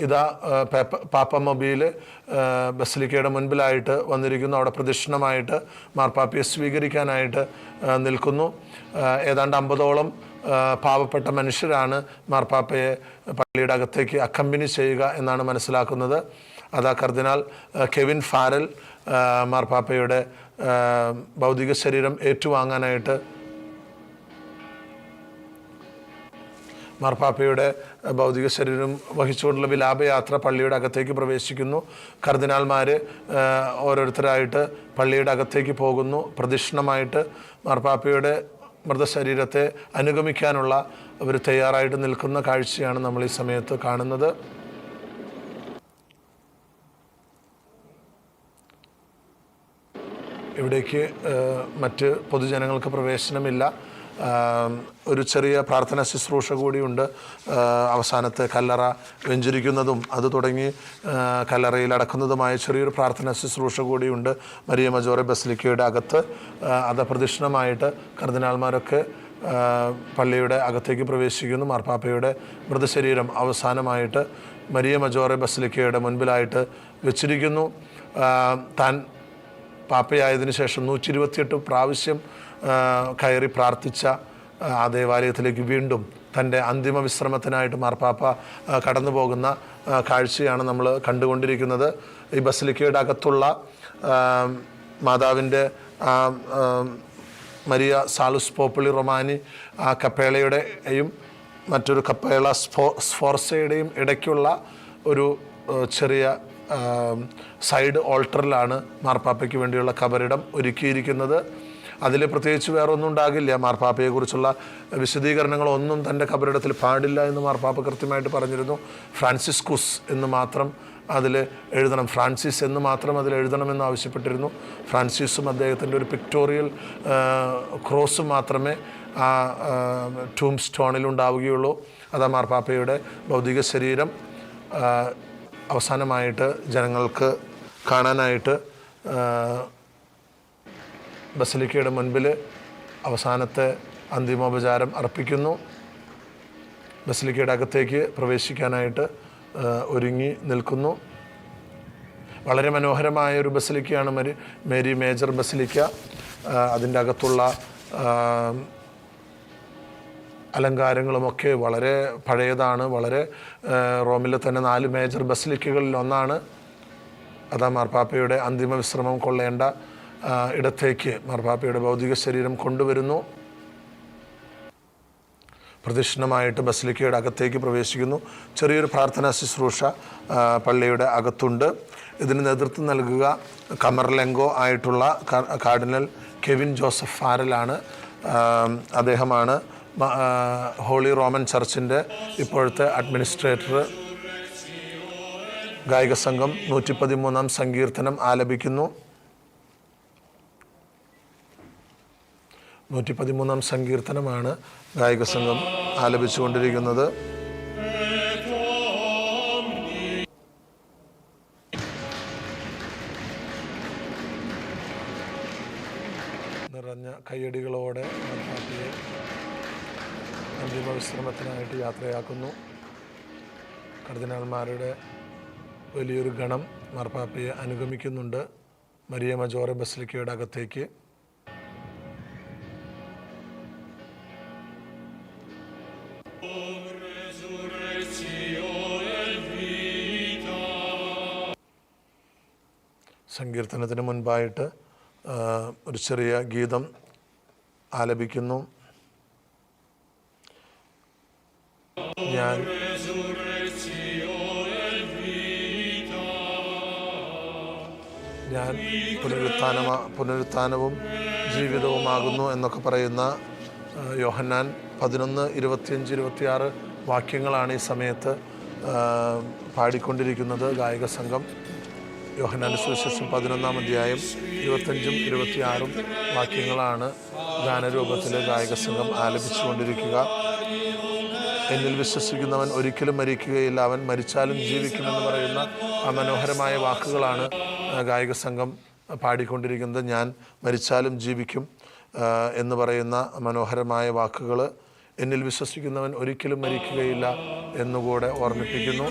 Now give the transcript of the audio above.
ഇതാ പാപ്പ മൊബൈൽ ബസലിക്കയുടെ മുൻപിലായിട്ട് വന്നിരിക്കുന്നു. അവിടെ പ്രദക്ഷിണമായിട്ട് മാർപ്പാപ്പയെ സ്വീകരിക്കാനായിട്ട് നിൽക്കുന്നു. ഏതാണ്ട് 50ഓളം പാവപ്പെട്ട മനുഷ്യരാണ് മാർപ്പാപ്പയെ പള്ളിയുടെ അകത്തേക്ക് അക്കമ്പനി ചെയ്യുക എന്നാണ് മനസ്സിലാക്കുന്നത്. അതാ കർദിനാൾ കെവിൻ ഫാരൽ മാർപ്പാപ്പയുടെ ഭൗതിക ശരീരം ഏറ്റുവാങ്ങാനായിട്ട് മാർപ്പാപ്പയുടെ ഭൗതിക ശരീരം വഹിച്ചുകൊണ്ടുള്ള വിലാപയാത്ര പള്ളിയുടെ അകത്തേക്ക് പ്രവേശിക്കുന്നു. കർദിനാൾമാർ ഓരോരുത്തരായിട്ട് പള്ളിയുടെ അകത്തേക്ക് പോകുന്നു. പ്രദക്ഷിണമായിട്ട് മാർപ്പാപ്പയുടെ മൃതശരീരത്തെ അനുഗമിക്കാനുള്ള അവർ തയ്യാറായിട്ട് നിൽക്കുന്ന കാഴ്ചയാണ് നമ്മൾ ഈ സമയത്ത് കാണുന്നത്. ഇവിടേക്ക് മറ്റ് പൊതുജനങ്ങൾക്ക് പ്രവേശനമില്ല. ഒരു ചെറിയ പ്രാർത്ഥന ശുശ്രൂഷ കൂടിയുണ്ട്. അവസാനത്തെ കല്ലറ വെഞ്ചരിക്കുന്നതും അത് തുടങ്ങി കല്ലറയിൽ അടക്കുന്നതുമായ ചെറിയൊരു പ്രാർത്ഥന ശുശ്രൂഷ കൂടിയുണ്ട് മരിയ മജോറെ ബസലിക്കയുടെ അകത്ത്. അത് പ്രദക്ഷിണമായിട്ട് കർദിനാൾമാരൊക്കെ പള്ളിയുടെ അകത്തേക്ക് പ്രവേശിക്കുന്നു. മാർപ്പാപ്പയുടെ മൃതശരീരം അവസാനമായിട്ട് മരിയ മജോറെ ബസലിക്കയുടെ മുൻപിലായിട്ട് വെച്ചിരിക്കുന്നു. താൻ പാപ്പയായതിനു ശേഷം 128 പ്രാവശ്യം കയറി പ്രാർത്ഥിച്ച ആ ദേവാലയത്തിലേക്ക് വീണ്ടും തൻ്റെ അന്തിമ വിശ്രമത്തിനായിട്ട് മാർപ്പാപ്പ കടന്നു പോകുന്ന കാഴ്ചയാണ് നമ്മൾ കണ്ടുകൊണ്ടിരിക്കുന്നത്. ഈ ബസലിക്കയുടെ അകത്തുള്ള മാതാവിൻ്റെ മരിയ സാലുസ് പോപ്പുളി റൊമാനി ആ കപ്പേളയുടെയും മറ്റൊരു കപ്പേള സ്ഫോർസയുടെയും ഇടയ്ക്കുള്ള ഒരു ചെറിയ സൈഡ് ഓൾട്ടറിലാണ് മാർപ്പാപ്പയ്ക്ക് വേണ്ടിയുള്ള കബറിടം ഒരുക്കിയിരിക്കുന്നത്. അതിൽ പ്രത്യേകിച്ച് വേറെ ഒന്നും ഉണ്ടാകില്ല. മാർപ്പാപ്പയെക്കുറിച്ചുള്ള വിശദീകരണങ്ങളൊന്നും തൻ്റെ കബറിടത്തിൽ പാടില്ല എന്ന് മാർപ്പാപ്പ കൃത്യമായിട്ട് പറഞ്ഞിരുന്നു. ഫ്രാൻസിസ്കുസ് എന്ന് മാത്രം അതിൽ എഴുതണം, ഫ്രാൻസിസ് എന്ന് മാത്രം അതിൽ എഴുതണമെന്ന് ആവശ്യപ്പെട്ടിരുന്നു. ഫ്രാൻസിസും അദ്ദേഹത്തിൻ്റെ ഒരു പിക്ടോറിയൽ ക്രോസും മാത്രമേ ആ ടൂം സ്റ്റോണിൽ ഉണ്ടാവുകയുള്ളൂ. അതാ മാർപ്പാപ്പയുടെ ഭൗതിക ശരീരം അവസാനമായിട്ട് ജനങ്ങൾക്ക് കാണാനായിട്ട് ബസലിക്കയുടെ മുൻപിൽ അവസാനത്തെ അന്തിമോപചാരം അർപ്പിക്കുന്നു. ബസലിക്കയുടെ അകത്തേക്ക് പ്രവേശിക്കാനായിട്ട് ഒരുങ്ങി നിൽക്കുന്നു. വളരെ മനോഹരമായ ഒരു ബസലിക്കയാണ് മേരി മേജർ ബസലിക്ക. അതിൻ്റെ അകത്തുള്ള അലങ്കാരങ്ങളുമൊക്കെ വളരെ പഴയതാണ്. വളരെ റോമിലെ തന്നെ 4 മേജർ ബസലിക്കകളിൽ ഒന്നാണ്. അതാ മാർപ്പാപ്പയുടെ അന്തിമ വിശ്രമം കൊള്ളേണ്ട ഇടത്തേക്ക് മാർപ്പാപ്പയുടെ ഭൗതിക ശരീരം കൊണ്ടുവരുന്നു. പ്രദക്ഷിണമായിട്ട് ബസലിക്കയുടെ അകത്തേക്ക് പ്രവേശിക്കുന്നു. ചെറിയൊരു പ്രാർത്ഥനാ ശുശ്രൂഷ പള്ളിയുടെ അകത്തുണ്ട്. ഇതിന് നേതൃത്വം നൽകുക കമർലെങ്കോ ആയിട്ടുള്ള കാർഡിനൽ കെവിൻ ജോസഫ് ഫാരലാണ്. അദ്ദേഹമാണ് ഹോളി റോമൻ ചർച്ചിൻ്റെ ഇപ്പോഴത്തെ അഡ്മിനിസ്ട്രേറ്റർ. ഗായക സംഘം 113-ാം സങ്കീർത്തനം ആലപിക്കുന്നു. 113-ാം സങ്കീർത്തനമാണ് ഗായക സംഘം ആലപിച്ചുകൊണ്ടിരിക്കുന്നത്. നിറഞ്ഞ കയ്യടികളോടെ മാർപ്പാപ്പയെ അന്തിമ വിശ്രമത്തിനായിട്ട് യാത്രയാക്കുന്നു. കർദിനാൾമാരുടെ വലിയൊരു ഗണം മാർപ്പാപ്പയെ അനുഗമിക്കുന്നുണ്ട് മരിയ മജോറെ ബസലിക്കയുടെ അകത്തേക്ക്. സങ്കീർത്തനത്തിന് മുൻപായിട്ട് ഒരു ചെറിയ ഗീതം ആലപിക്കുന്നു. ഞാൻ പുനരുത്ഥാനവും ജീവിതവുമാകുന്നു എന്നൊക്കെ പറയുന്ന യോഹന്നാൻ 11, 25, 26 വാക്യങ്ങളാണ് ഈ സമയത്ത് പാടിക്കൊണ്ടിരിക്കുന്നത് ഗായക സംഘം. യോഹന്നാന്റെ സുവിശേഷം 11-ാം അധ്യായം 25-ഉം 26-ഉം വാക്യങ്ങളാണ് ഗാനരൂപത്തിൽ ഗായക സംഘം ആലപിച്ചുകൊണ്ടിരിക്കുക. എന്നിൽ വിശ്വസിക്കുന്നവൻ ഒരിക്കലും മരിക്കുകയില്ല, അവൻ മരിച്ചാലും ജീവിക്കുമെന്ന് പറയുന്ന ആ മനോഹരമായ വാക്കുകളാണ് ഗായക സംഘം പാടിക്കൊണ്ടിരിക്കുന്നത്. ഞാൻ മരിച്ചാലും ജീവിക്കും എന്ന് പറയുന്ന മനോഹരമായ വാക്കുകൾ എന്നിൽ വിശ്വസിക്കുന്നവൻ ഒരിക്കലും മരിക്കുകയില്ല എന്നുകൂടെ ഓർമ്മിപ്പിക്കുന്നു.